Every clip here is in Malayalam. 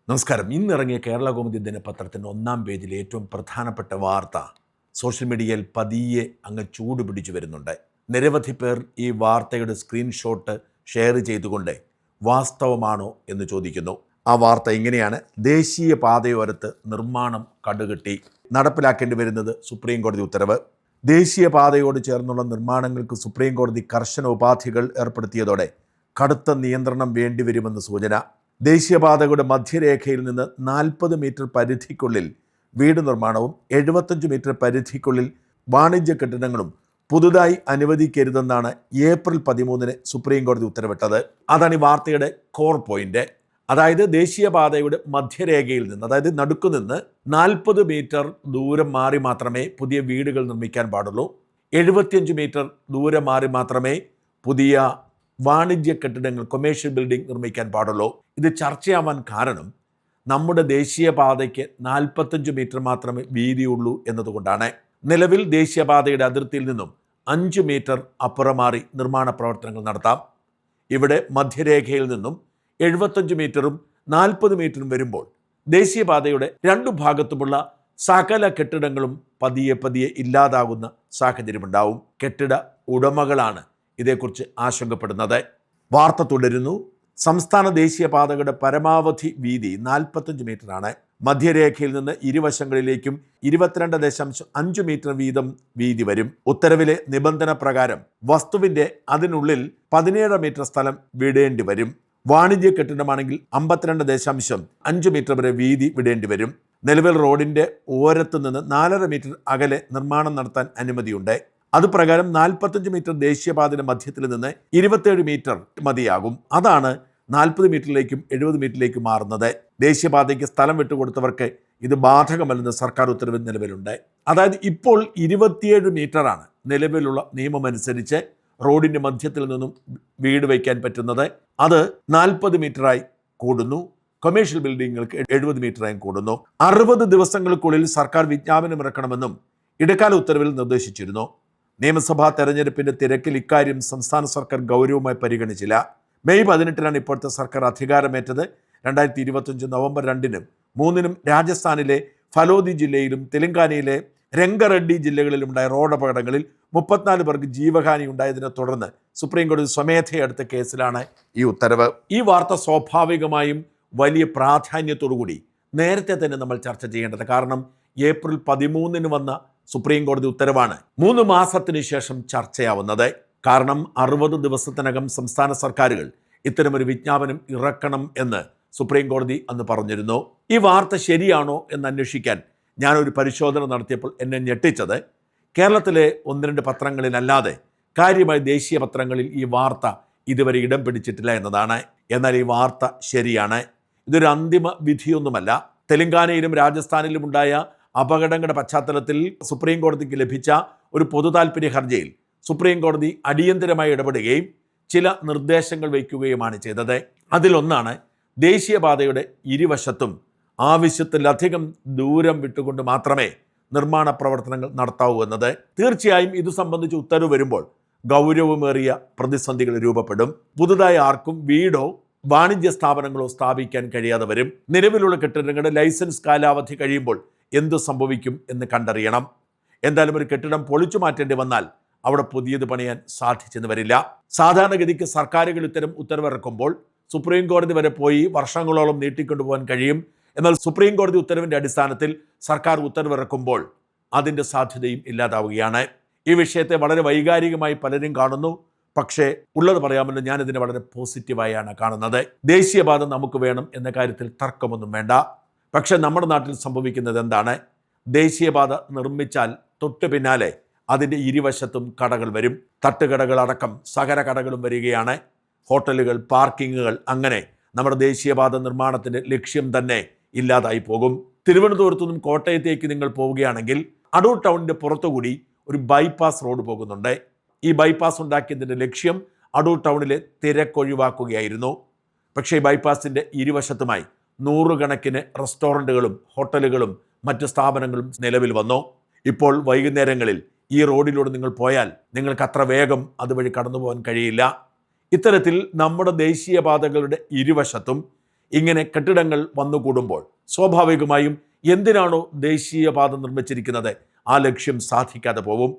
നമസ്കാരം. ഇന്നിറങ്ങിയ കേരളകൗമുദി ദിനപത്രത്തിൻ്റെ ഒന്നാം പേജിൽ ഏറ്റവും പ്രധാനപ്പെട്ട വാർത്ത സോഷ്യൽ മീഡിയയിൽ പതിയെ അങ്ങ് ചൂട് പിടിച്ചു വരുന്നുണ്ട്. നിരവധി പേർ ഈ വാർത്തയുടെ സ്ക്രീൻഷോട്ട് ഷെയർ ചെയ്തുകൊണ്ട് വാസ്തവമാണോ എന്ന് ചോദിക്കുന്നു. ആ വാർത്ത ഇങ്ങനെയാണ്: ദേശീയ പാതയോരത്ത് നിർമ്മാണം കടുകെട്ടി, നടപ്പിലാക്കേണ്ടി വരുന്നത് സുപ്രീം കോടതി ഉത്തരവ്. ദേശീയ പാതയോട് ചേർന്നുള്ള നിർമ്മാണങ്ങൾക്ക് സുപ്രീം കോടതി കർശന ഉപാധികൾ ഏർപ്പെടുത്തിയതോടെ കടുത്ത നിയന്ത്രണം വേണ്ടിവരുമെന്ന് സൂചന. ദേശീയപാതകളുടെ മധ്യരേഖയിൽ നിന്ന് 40 മീറ്റർ പരിധിക്കുള്ളിൽ വീട് നിർമ്മാണവും 75 മീറ്റർ പരിധിക്കുള്ളിൽ വാണിജ്യ കെട്ടിടങ്ങളും പുതുതായി അനുവദിക്കരുതെന്നാണ് ഏപ്രിൽ 13 സുപ്രീം കോടതി ഉത്തരവിട്ടത്. അതാണ് ഈ വാർത്തയുടെ കോർ പോയിന്റ്. അതായത് ദേശീയപാതയുടെ മധ്യരേഖയിൽ നിന്ന്, അതായത് നടുക്കുനിന്ന് 40 മീറ്റർ ദൂരം മാറി മാത്രമേ പുതിയ വീടുകൾ നിർമ്മിക്കാൻ പാടുള്ളൂ. 75 മീറ്റർ ദൂരം മാറി മാത്രമേ പുതിയ വാണിജ്യ കെട്ടിടങ്ങൾ, കൊമേഴ്ഷ്യൽ ബിൽഡിംഗ് നിർമ്മിക്കാൻ പാടുള്ളൂ. ഇത് ചർച്ചയാവാൻ കാരണം നമ്മുടെ ദേശീയപാതയ്ക്ക് 45 മീറ്റർ മാത്രമേ വീതിയുള്ളൂ എന്നതുകൊണ്ടാണ്. നിലവിൽ ദേശീയപാതയുടെ അതിർത്തിയിൽ നിന്നും 5 മീറ്റർ അപ്പുറം മാറി നിർമ്മാണ പ്രവർത്തനങ്ങൾ നടത്താം. ഇവിടെ മധ്യരേഖയിൽ നിന്നും 75 മീറ്ററും 40 മീറ്ററും വരുമ്പോൾ ദേശീയപാതയുടെ രണ്ടു ഭാഗത്തുമുള്ള സകല കെട്ടിടങ്ങളും പതിയെ ഇല്ലാതാകുന്ന സാഹചര്യമുണ്ടാവും. കെട്ടിട ഉടമകളാണ് ഇതേക്കുറിച്ച് ആശങ്കപ്പെടുന്നത്. വാർത്ത തുടരുന്നു. സംസ്ഥാന ദേശീയപാതകളുടെ പരമാവധി വീതി 45 മീറ്ററാണ്. മധ്യരേഖയിൽ നിന്ന് ഇരുവശങ്ങളിലേക്കും 22.5 മീറ്റർ വീതം വീതി വരും. ഉത്തരവിലെ നിബന്ധന പ്രകാരം വസ്തുവിൻ്റെ അതിനുള്ളിൽ 17 മീറ്റർ സ്ഥലം വിടേണ്ടി വരും. വാണിജ്യ കെട്ടിടമാണെങ്കിൽ 52.5 മീറ്റർ വരെ വീതി വിടേണ്ടി വരും. നിലവിൽ റോഡിൻ്റെ ഓരത്ത് നിന്ന് 4.5 മീറ്റർ അകലെ നിർമ്മാണം നടത്താൻ അനുമതിയുണ്ട്. അതുപ്രകാരം 45 മീറ്റർ ദേശീയപാതയുടെ മധ്യത്തിൽ നിന്ന് 27 മീറ്റർ മതിയാകും. അതാണ് 40 മീറ്ററിലേക്കും 70 മീറ്ററിലേക്കും മാറുന്നത്. ദേശീയപാതയ്ക്ക് സ്ഥലം വിട്ടുകൊടുത്തവർക്ക് ഇത് ബാധകമല്ലെന്ന് സർക്കാർ ഉത്തരവ് നിലവിലുണ്ട്. അതായത് ഇപ്പോൾ 27 മീറ്ററാണ് നിലവിലുള്ള നിയമമനുസരിച്ച് റോഡിൻ്റെ മധ്യത്തിൽ നിന്നും വീട് വയ്ക്കാൻ പറ്റുന്നത്. അത് 40 മീറ്ററായി കൂടുന്നു. കൊമേഴ്ഷ്യൽ ബിൽഡിങ്ങുകൾക്ക് 70 മീറ്ററായും കൂടുന്നു. 60 ദിവസങ്ങൾക്കുള്ളിൽ സർക്കാർ വിജ്ഞാപനം ഇറക്കണമെന്നും ഇടക്കാല ഉത്തരവിൽ നിർദ്ദേശിച്ചിരുന്നു. നിയമസഭാ തെരഞ്ഞെടുപ്പിൻ്റെ തിരക്കിൽ ഇക്കാര്യം സംസ്ഥാന സർക്കാർ ഗൗരവമായി പരിഗണിച്ചില്ല. മെയ് 18 ഇപ്പോഴത്തെ സർക്കാർ അധികാരമേറ്റത്. 2025 നവംബർ 2-നും 3-നും രാജസ്ഥാനിലെ ഫലോദി ജില്ലയിലും തെലങ്കാനയിലെ രംഗറെഡ്ഡി ജില്ലകളിലുണ്ടായ റോഡ് അപകടങ്ങളിൽ 34 പേർക്ക് ജീവഹാനി ഉണ്ടായതിനെ തുടർന്ന് സുപ്രീം കോടതി സ്വമേധയെടുത്ത കേസിലാണ് ഈ ഉത്തരവ്. ഈ വാർത്ത സ്വാഭാവികമായും വലിയ പ്രാധാന്യത്തോടുകൂടി നേരത്തെ തന്നെ നമ്മൾ ചർച്ച ചെയ്യേണ്ടത്. കാരണം ഏപ്രിൽ 13 വന്ന സുപ്രീം കോടതി ഉത്തരവാണ് 3 മാസത്തിന് ശേഷം ചർച്ചയാവുന്നത്. കാരണം 60 ദിവസത്തിനകം സംസ്ഥാന സർക്കാരുകൾ ഇത്തരമൊരു വിജ്ഞാപനം ഇറക്കണം എന്ന് സുപ്രീം കോടതി അന്ന് പറഞ്ഞിരുന്നു. ഈ വാർത്ത ശരിയാണോ എന്ന് അന്വേഷിക്കാൻ ഞാനൊരു പരിശോധന നടത്തിയപ്പോൾ എന്നെ ഞെട്ടിച്ചത് കേരളത്തിലെ 1-2 പത്രങ്ങളിലല്ലാതെ കാര്യമായി ദേശീയ പത്രങ്ങളിൽ ഈ വാർത്ത ഇതുവരെ ഇടം പിടിച്ചിട്ടില്ല എന്നതാണ്. എന്നാൽ ഈ വാർത്ത ശരിയാണ്. ഇതൊരു അന്തിമ വിധിയൊന്നുമല്ല. തെലങ്കാനയിലും രാജസ്ഥാനിലും ഉണ്ടായ അപകടങ്ങളുടെ പശ്ചാത്തലത്തിൽ സുപ്രീം കോടതിക്ക് ലഭിച്ച ഒരു പൊതു താൽപ്പര്യ ഹർജിയിൽ സുപ്രീം കോടതി അടിയന്തരമായി ഇടപെടുകയും ചില നിർദ്ദേശങ്ങൾ വയ്ക്കുകയുമാണ് ചെയ്തത്. അതിലൊന്നാണ് ദേശീയപാതയുടെ ഇരുവശത്തും ആവശ്യത്തിലധികം ദൂരം വിട്ടുകൊണ്ട് മാത്രമേ നിർമ്മാണ പ്രവർത്തനങ്ങൾ നടത്താവൂ എന്നത്. തീർച്ചയായും ഇത് സംബന്ധിച്ച് ഉത്തരവ് വരുമ്പോൾ ഗൗരവമേറിയ പ്രതിസന്ധികൾ രൂപപ്പെടും. പുതുതായി ആർക്കും വീടോ വാണിജ്യ സ്ഥാപനങ്ങളോ സ്ഥാപിക്കാൻ കഴിയാതെ വരും. നിലവിലുള്ള കെട്ടിടങ്ങളുടെ ലൈസൻസ് കാലാവധി കഴിയുമ്പോൾ എന്തു സംഭവിക്കും എന്ന് കണ്ടറിയണം. എന്തായാലും ഒരു കെട്ടിടം പൊളിച്ചു മാറ്റേണ്ടി വന്നാൽ അവിടെ പുതിയത് പണിയാൻ സാധിച്ചെന്ന് വരില്ല. സാധാരണഗതിക്ക് സർക്കാരുകൾ ഇത്തരം ഉത്തരവിറക്കുമ്പോൾ സുപ്രീം കോടതി വരെ പോയി വർഷങ്ങളോളം നീട്ടിക്കൊണ്ടുപോകാൻ കഴിയും. എന്നാൽ സുപ്രീം കോടതി ഉത്തരവിൻ്റെ അടിസ്ഥാനത്തിൽ സർക്കാർ ഉത്തരവിറക്കുമ്പോൾ അതിൻ്റെ സാധ്യതയും ഇല്ലാതാവുകയാണ്. ഈ വിഷയത്തെ വളരെ വൈകാരികമായി പലരും കാണുന്നു. പക്ഷേ ഉള്ളത് പറയാമല്ലോ, ഞാനിതിനെ വളരെ പോസിറ്റീവായാണ് കാണുന്നത്. ദേശീയപാത നമുക്ക് വേണം എന്ന കാര്യത്തിൽ തർക്കമൊന്നും വേണ്ട. പക്ഷേ നമ്മുടെ നാട്ടിൽ സംഭവിക്കുന്നത് എന്താണ്? ദേശീയപാത നിർമ്മിച്ചാൽ തൊട്ടു പിന്നാലെ അതിൻ്റെ ഇരുവശത്തും കടകൾ വരും. തട്ടുകടകൾ അടക്കം സകല കടകളും വരികയാണ്. ഹോട്ടലുകൾ, പാർക്കിങ്ങുകൾ, അങ്ങനെ നമ്മുടെ ദേശീയപാത നിർമ്മാണത്തിൻ്റെ ലക്ഷ്യം തന്നെ ഇല്ലാതായി പോകും. തിരുവനന്തപുരത്തു നിന്നും കോട്ടയത്തേക്ക് നിങ്ങൾ പോവുകയാണെങ്കിൽ അടൂർ ടൗണിൻ്റെ പുറത്തുകൂടി ഒരു ബൈപ്പാസ് റോഡ് പോകുന്നുണ്ട്. ഈ ബൈപ്പാസ് ഉണ്ടാക്കിയതിൻ്റെ ലക്ഷ്യം അടൂർ ടൗണിലെ തിരക്കൊഴിവാക്കുകയായിരുന്നു. പക്ഷേ ഈ ബൈപ്പാസിൻ്റെ ഇരുവശത്തുമായി 100 കണക്കിന് റെസ്റ്റോറൻറ്റുകളും ഹോട്ടലുകളും മറ്റ് സ്ഥാപനങ്ങളും നിലവിൽ വന്നു. ഇപ്പോൾ വൈകുന്നേരങ്ങളിൽ ഈ റോഡിലൂടെ നിങ്ങൾ പോയാൽ നിങ്ങൾക്ക് അത്ര വേഗം അതുവഴി കടന്നു പോകാൻ കഴിയില്ല. ഇത്തരത്തിൽ നമ്മുടെ ദേശീയപാതകളുടെ ഇരുവശത്തും ഇങ്ങനെ കെട്ടിടങ്ങൾ വന്നുകൂടുമ്പോൾ സ്വാഭാവികമായും എന്തിനാണോ ദേശീയപാത നിർമ്മിച്ചിരിക്കുന്നത് ആ ലക്ഷ്യം സാധിക്കാതെ പോകും.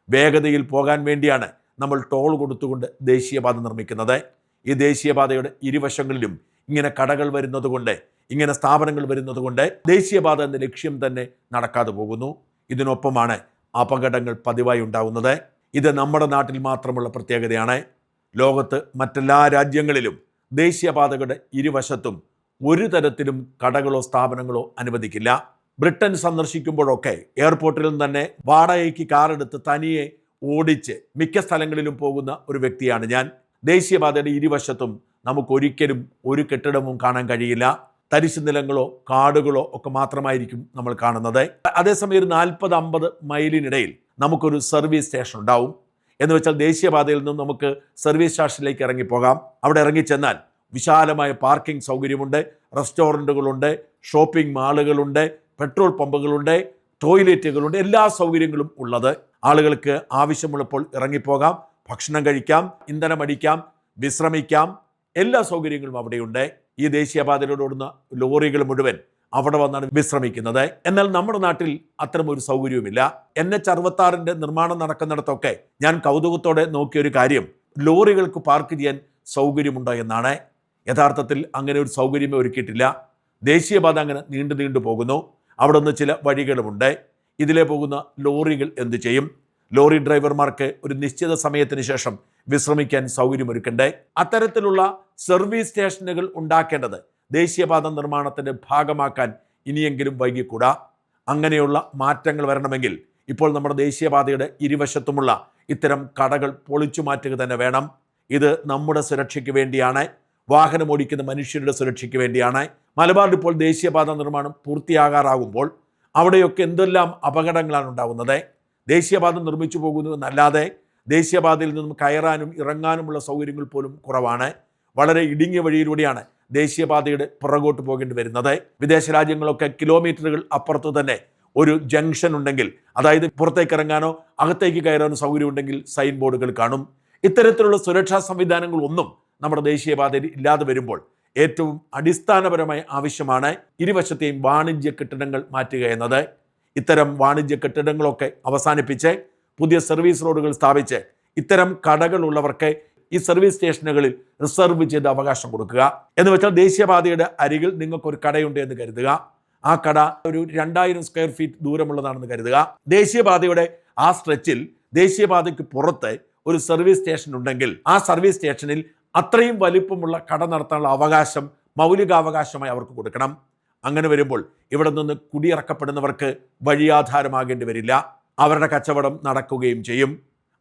വേഗതയിൽ പോകാൻ വേണ്ടിയാണ് നമ്മൾ ടോൾ കൊടുത്തുകൊണ്ട് ദേശീയപാത നിർമ്മിക്കുന്നത്. ഈ ദേശീയപാതയുടെ ഇരുവശങ്ങളിലും ഇങ്ങനെ കടകൾ വരുന്നത് കൊണ്ട്, ഇങ്ങനെ സ്ഥാപനങ്ങൾ വരുന്നത് കൊണ്ട് ദേശീയപാത എന്ന ലക്ഷ്യം തന്നെ നടക്കാതെ പോകുന്നു. ഇതിനൊപ്പമാണ് അപകടങ്ങൾ പതിവായി ഉണ്ടാകുന്നത്. ഇത് നമ്മുടെ നാട്ടിൽ മാത്രമുള്ള പ്രത്യേകതയാണ്. ലോകത്ത് മറ്റെല്ലാ രാജ്യങ്ങളിലും ദേശീയപാതകളുടെ ഇരുവശത്തും ഒരു തരത്തിലും കടകളോ സ്ഥാപനങ്ങളോ അനുവദിക്കില്ല. ബ്രിട്ടൻ സന്ദർശിക്കുമ്പോഴൊക്കെ എയർപോർട്ടിൽ നിന്ന് തന്നെ വാടകയ്ക്ക് കാറെടുത്ത് തനിയെ ഓടിച്ച് മിക്ക സ്ഥലങ്ങളിലും പോകുന്ന ഒരു വ്യക്തിയാണ് ഞാൻ. ദേശീയപാതയുടെ ഇരുവശത്തും നമുക്കൊരിക്കലും ഒരു കെട്ടിടവും കാണാൻ കഴിയില്ല. തരിശു നിലങ്ങളോ കാടുകളോ ഒക്കെ മാത്രമായിരിക്കും നമ്മൾ കാണുന്നത്. അതേസമയം ഒരു 40-50 മൈലിനിടയിൽ നമുക്കൊരു സർവീസ് സ്റ്റേഷൻ ഉണ്ടാവും. എന്ന് വെച്ചാൽ ദേശീയപാതയിൽ നിന്നും നമുക്ക് സർവീസ് സ്റ്റേഷനിലേക്ക് ഇറങ്ങിപ്പോകാം. അവിടെ ഇറങ്ങിച്ചെന്നാൽ വിശാലമായ പാർക്കിംഗ് സൗകര്യമുണ്ട്, റെസ്റ്റോറൻറ്റുകളുണ്ട്, ഷോപ്പിംഗ് മാളുകളുണ്ട്, പെട്രോൾ പമ്പുകളുണ്ട്, ടോയ്ലറ്റുകളുണ്ട്, എല്ലാ സൗകര്യങ്ങളും ഉള്ളത്. ആളുകൾക്ക് ആവശ്യമുള്ളപ്പോൾ ഇറങ്ങിപ്പോകാം, ഭക്ഷണം കഴിക്കാം, ഇന്ധനം അടിക്കാം, വിശ്രമിക്കാം, എല്ലാ സൗകര്യങ്ങളും അവിടെയുണ്ട്. ഈ ദേശീയപാതയിലൂടെ ഓടുന്ന ലോറികൾ മുഴുവൻ അവിടെ വന്നാണ് വിശ്രമിക്കുന്നത്. എന്നാൽ നമ്മുടെ നാട്ടിൽ അത്തരമൊരു സൗകര്യവുമില്ല. NH-66 നിർമ്മാണം നടക്കുന്നിടത്തൊക്കെ ഞാൻ കൗതുകത്തോടെ നോക്കിയൊരു കാര്യം, ലോറികൾക്ക് പാർക്ക് ചെയ്യാൻ സൗകര്യമുണ്ടോ എന്നാണ്. യഥാർത്ഥത്തിൽ അങ്ങനെ ഒരു സൗകര്യമേ ഒരുക്കിയിട്ടില്ല. ദേശീയപാത അങ്ങനെ നീണ്ടു പോകുന്നു. അവിടെ നിന്ന് ചില വഴികളുമുണ്ട്. ഇതിലെ പോകുന്ന ലോറികൾ എന്തു ചെയ്യും? ലോറി ഡ്രൈവർമാർക്ക് ഒരു നിശ്ചിത സമയത്തിന് ശേഷം വിശ്രമിക്കാൻ സൗകര്യമൊരുക്കണ്ടേ? അത്തരത്തിലുള്ള സർവീസ് സ്റ്റേഷനുകൾ ഉണ്ടാക്കേണ്ടത് ദേശീയപാത നിർമ്മാണത്തിൻ്റെ ഭാഗമാക്കാൻ ഇനിയെങ്കിലും വൈകിക്കൂടാ. അങ്ങനെയുള്ള മാറ്റങ്ങൾ വരണമെങ്കിൽ ഇപ്പോൾ നമ്മുടെ ദേശീയപാതയുടെ ഇരുവശത്തുമുള്ള ഇത്തരം കടകൾ പൊളിച്ചു മാറ്റുക തന്നെ വേണം. ഇത് നമ്മുടെ സുരക്ഷയ്ക്ക് വേണ്ടിയാണ്, വാഹനം ഓടിക്കുന്ന മനുഷ്യരുടെ സുരക്ഷയ്ക്ക് വേണ്ടിയാണ്. മലബാറിൽ ഇപ്പോൾ ദേശീയപാത നിർമ്മാണം പൂർത്തിയാകാറാകുമ്പോൾ അവിടെയൊക്കെ എന്തെല്ലാം അപകടങ്ങളാണ് ഉണ്ടാകുന്നത്. ദേശീയപാത നിർമ്മിച്ചു പോകുന്നു എന്നല്ലാതെ ദേശീയപാതയിൽ നിന്നും കയറാനും ഇറങ്ങാനുമുള്ള സൗകര്യങ്ങൾ പോലും കുറവാണ്. വളരെ ഇടുങ്ങിയ വഴിയിലൂടെയാണ് ദേശീയപാതയുടെ പുറകോട്ട് പോകേണ്ടി വരുന്നത്. വിദേശ രാജ്യങ്ങളൊക്കെ കിലോമീറ്ററുകൾ അപ്പുറത്ത് തന്നെ ഒരു ജംഗ്ഷൻ ഉണ്ടെങ്കിൽ, അതായത് പുറത്തേക്ക് ഇറങ്ങാനോ അകത്തേക്ക് കയറാനോ സൗകര്യം ഉണ്ടെങ്കിൽ സൈൻ ബോർഡുകൾ കാണും. ഇത്തരത്തിലുള്ള സുരക്ഷാ സംവിധാനങ്ങളൊന്നും നമ്മുടെ ദേശീയപാതയിൽ ഇല്ലാതെ വരുമ്പോൾ ഏറ്റവും അടിസ്ഥാനപരമായ ആവശ്യമാണ് ഇരുവശത്തെയും വാണിജ്യ കെട്ടിടങ്ങൾ മാറ്റുക എന്നത്. ഇത്തരം വാണിജ്യ കെട്ടിടങ്ങളൊക്കെ അവസാനിപ്പിച്ച് പുതിയ സർവീസ് റോഡുകൾ സ്ഥാപിച്ച് ഇത്തരം കടകളുള്ളവർക്ക് ഈ സർവീസ് സ്റ്റേഷനുകളിൽ റിസർവ് ചെയ്ത് അവകാശം കൊടുക്കുക. എന്ന് വെച്ചാൽ ദേശീയപാതയുടെ അരികിൽ നിങ്ങൾക്കൊരു കടയുണ്ട് എന്ന് കരുതുക. ആ കട ഒരു 2000 സ്ക്വയർ ഫീറ്റ് ദൂരമുള്ളതാണെന്ന് കരുതുക. ദേശീയപാതയുടെ ആ സ്ട്രെച്ചിൽ ദേശീയപാതയ്ക്ക് പുറത്ത് ഒരു സർവീസ് സ്റ്റേഷൻ ഉണ്ടെങ്കിൽ ആ സർവീസ് സ്റ്റേഷനിൽ അത്രയും വലിപ്പമുള്ള കട നടത്താനുള്ള അവകാശം മൗലികാവകാശമായി അവർക്ക് കൊടുക്കണം. അങ്ങനെ വരുമ്പോൾ ഇവിടെ നിന്ന് കുടിയിറക്കപ്പെടുന്നവർക്ക് വഴിയാധാരമാകേണ്ടി വരില്ല. അവരുടെ കച്ചവടം നടക്കുകയും ചെയ്യും.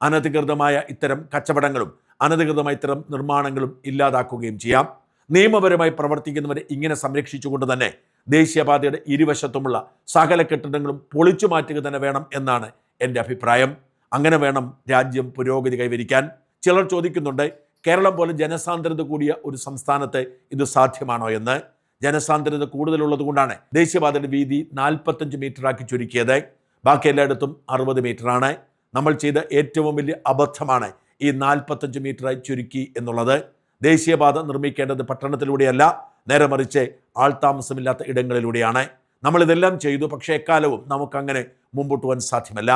അനധികൃതമായ ഇത്തരം കച്ചവടങ്ങളും അനധികൃതമായ ഇത്തരം നിർമ്മാണങ്ങളും ഇല്ലാതാക്കുകയും ചെയ്യാം. നിയമപരമായി പ്രവർത്തിക്കുന്നവരെ ഇങ്ങനെ സംരക്ഷിച്ചുകൊണ്ട് തന്നെ ദേശീയപാതയുടെ ഇരുവശത്തുമുള്ള സകല കെട്ടിടങ്ങളും പൊളിച്ചു മാറ്റുക തന്നെ വേണം എന്നാണ് എൻ്റെ അഭിപ്രായം. അങ്ങനെ വേണം രാജ്യം പുരോഗതി കൈവരിക്കാൻ. ചിലർ ചോദിക്കുന്നുണ്ട്, കേരളം പോലെ ജനസാന്ദ്രത കൂടിയ ഒരു സംസ്ഥാനത്ത് ഇത് സാധ്യമാണോ എന്ന്. ജനസാന്ദ്രത കൂടുതലുള്ളത് കൊണ്ടാണ് ദേശീയപാതയുടെ വീതി 45 മീറ്ററാക്കി ചുരുക്കിയത്. ബാക്കി എല്ലായിടത്തും 60 മീറ്ററാണ്. നമ്മൾ ചെയ്ത ഏറ്റവും വലിയ അബദ്ധമാണ് ഈ 45 മീറ്ററായി ചുരുക്കി എന്നുള്ളത്. ദേശീയപാത നിർമ്മിക്കേണ്ടത് പട്ടണത്തിലൂടെയല്ല, നേരെ മറിച്ച് ആൾതാമസമില്ലാത്ത ഇടങ്ങളിലൂടെയാണ്. നമ്മളിതെല്ലാം ചെയ്തു, പക്ഷേ എക്കാലവും നമുക്കങ്ങനെ മുമ്പോട്ട് പോകാൻ സാധ്യമല്ല.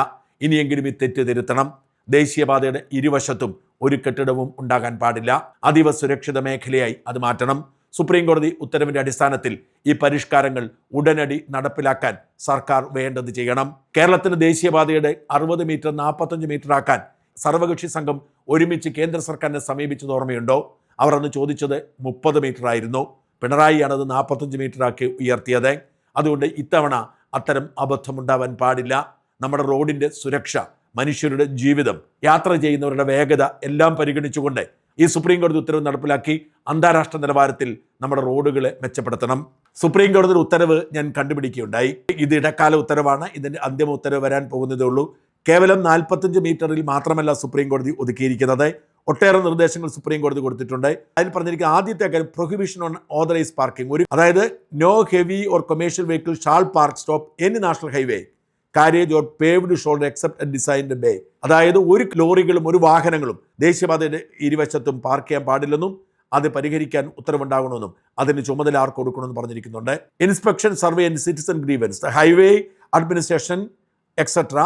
ഇനിയെങ്കിലും ഈ തെറ്റ് തിരുത്തണം. ദേശീയപാതയുടെ ഇരുവശത്തും ഒരു കെട്ടിടവും ഉണ്ടാകാൻ പാടില്ല. അതീവ സുരക്ഷിത മേഖലയായി അത് മാറ്റണം. സുപ്രീം കോടതി ഉത്തരവിൻ്റെ അടിസ്ഥാനത്തിൽ ഈ പരിഷ്കാരങ്ങൾ ഉടനടി നടപ്പിലാക്കാൻ സർക്കാർ വേണ്ടത് ചെയ്യണം. കേരളത്തിന് ദേശീയപാതയുടെ 60 മീറ്റർ 45 മീറ്റർ ആക്കാൻ സർവകക്ഷി സംഘം ഒരുമിച്ച് കേന്ദ്ര സർക്കാരിനെ സമീപിച്ചത് ഓർമ്മയുണ്ടോ? അവർ അന്ന് ചോദിച്ചത് 30 മീറ്റർ ആയിരുന്നു. പിണറായിയാണ് അത് 45 മീറ്ററാക്കി ഉയർത്തിയത്. അതുകൊണ്ട് ഇത്തവണ അത്തരം അബദ്ധമുണ്ടാവാൻ പാടില്ല. നമ്മുടെ റോഡിൻ്റെ സുരക്ഷ, മനുഷ്യരുടെ ജീവിതം, യാത്ര ചെയ്യുന്നവരുടെ വേഗത എല്ലാം പരിഗണിച്ചുകൊണ്ട് ഈ സുപ്രീം കോടതി ഉത്തരവ് നടപ്പിലാക്കി അന്താരാഷ്ട്ര നിലവാരത്തിൽ നമ്മുടെ റോഡുകളെ മെച്ചപ്പെടുത്തണം. സുപ്രീം കോടതിയുടെ ഉത്തരവ് ഞാൻ കണ്ടുപിടിക്കുകയുണ്ടായി. ഇത് ഇടക്കാല ഉത്തരവാണ്. ഇതിൻ്റെ അന്തിമ ഉത്തരവ് വരാൻ പോകുന്നതേ ഉള്ളൂ. കേവലം 45 മീറ്ററിൽ മാത്രമല്ല സുപ്രീം കോടതി ഒതുക്കിയിരിക്കുന്നത്. ഒട്ടേറെ നിർദ്ദേശങ്ങൾ സുപ്രീം കോടതി കൊടുത്തിട്ടുണ്ട്. അതിൽ പറഞ്ഞിരിക്കുന്ന ആദ്യത്തെ കാര്യം പ്രൊഹിബിഷൻ ഓൺ ഓതറൈസ് പാർക്കിംഗ്. അതായത് no heavy or commercial vehicle shall park stop any national highway carriage or paved shoulder except at designed bay. അതായത് ഒരു ലോറികളും ഒരു വാഹനങ്ങളും ദേശീയപാതയുടെ ഇരുവശത്തും പാർക്ക് ചെയ്യാൻ പാടില്ലെന്നും അത് പരിഹരിക്കാൻ ഉത്തരവുണ്ടാകണമെന്നും അതിന് ചുമതല ആർക്ക് കൊടുക്കണമെന്ന് പറഞ്ഞിരിക്കുന്നുണ്ട്. Inspection, survey and citizen grievance, highway administration etcetera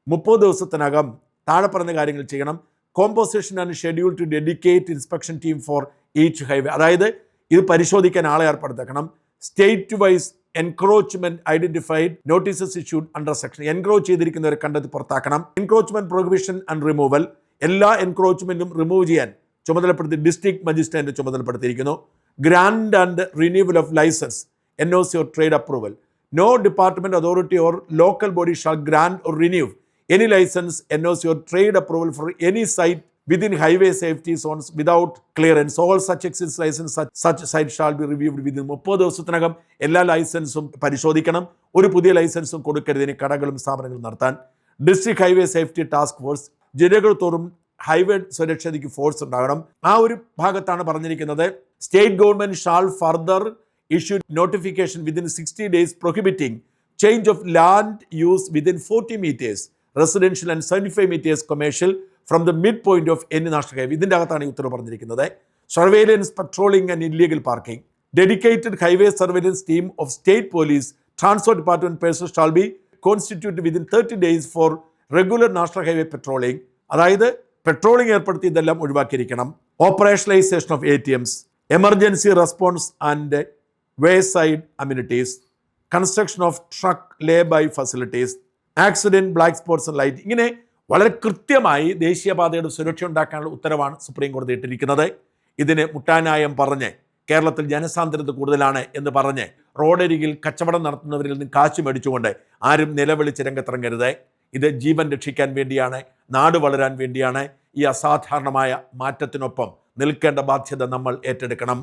30 ദിവസത്തിനകം താഴെ പറഞ്ഞ കാര്യങ്ങൾ ചെയ്യണം. Composition and schedule to dedicate inspection team for each highway, അതായത് ഇത് പരിശോധിക്കാൻ ആളെ ഏർപ്പെടുത്തേക്കണം. State wise encroachment identified, notices issued under section, encroach ചെയ്തിരിക്കുന്നവരെ കണ്ടെത്തി പുറത്താക്കണം. എൻക്രോച്ച്മെന്റ് പ്രൊഹിബിഷൻ ആൻഡ് റിമൂവൽ, എല്ലാ എൻക്രോച്ച്മെന്റും റിമൂവ് ചെയ്യാൻ ചുമതലപ്പെടുത്തി ഡിസ്ട്രിക്ട് മജിസ്ട്രേറ്റ് ചുമതലപ്പെടുത്തിയിരിക്കുന്നു. Grant and renewal of license, NOC or trade approval. No department, authority or local body shall grant or renew any license, NOC or trade approval for any site within highway safety zones without clearance. All such existing license, such site shall be reviewed within 30 ദിവസത്തിനകം എല്ലാ ലൈസൻസും പരിശോധിക്കണം. ഒരു പുതിയ ലൈസൻസും കൊടുക്കരുതിന് കടകളും സ്ഥാപനങ്ങളും നടത്താൻ. District highway safety task force, ജില്ലകൾ തോറും ഹൈവേ സുരക്ഷയ്ക്ക് ഫോഴ്സ് ഉണ്ടാകണം. ആ ഒരു ഭാഗത്താണ് പറഞ്ഞിരിക്കുന്നത്. State government shawl further issue notification within 60 days prohibiting change of land use within 40 meters residential and 75 meters commercial from the midpoint of any national highway. ഇതിൻ്റെ അകത്താണ് ഈ ഉത്തരവ് പറഞ്ഞിരിക്കുന്നത്. Surveillance, patrolling and illegal parking, dedicated highway surveillance team of state police, transport department person shall be constitute within 30 days for regular national highway patrolling, അതായത് പെട്രോളിംഗ് ഏർപ്പെടുത്തി ഇതെല്ലാം ഒഴിവാക്കിയിരിക്കണം. Operationalisation of ATMs, emergency response and wayside amenities, construction of truck lay by facilities, accident, black spots and light. ഇങ്ങനെ വളരെ കൃത്യമായി ദേശീയപാതയുടെ സുരക്ഷ ഉണ്ടാക്കാനുള്ള ഉത്തരവാണ് സുപ്രീം കോടതി ഇട്ടിരിക്കുന്നത്. ഇതിന് മുട്ടാനായം പറഞ്ഞ് കേരളത്തിൽ ജനസാന്ദ്രത കൂടുതലാണ് എന്ന് പറഞ്ഞ് റോഡരികിൽ കച്ചവടം നടത്തുന്നവരിൽ നിന്ന് കാശ് മേടിച്ചുകൊണ്ട് ആരും നിലവിളിച്ച് രംഗത്തിറങ്ങരുത്. ഇത് ജീവൻ രക്ഷിക്കാൻ വേണ്ടിയാണ്, നാട് വളരാൻ വേണ്ടിയാണ്. ഈ അസാധാരണമായ മാറ്റത്തിനൊപ്പം നിൽക്കേണ്ട ബാധ്യത നമ്മൾ ഏറ്റെടുക്കണം.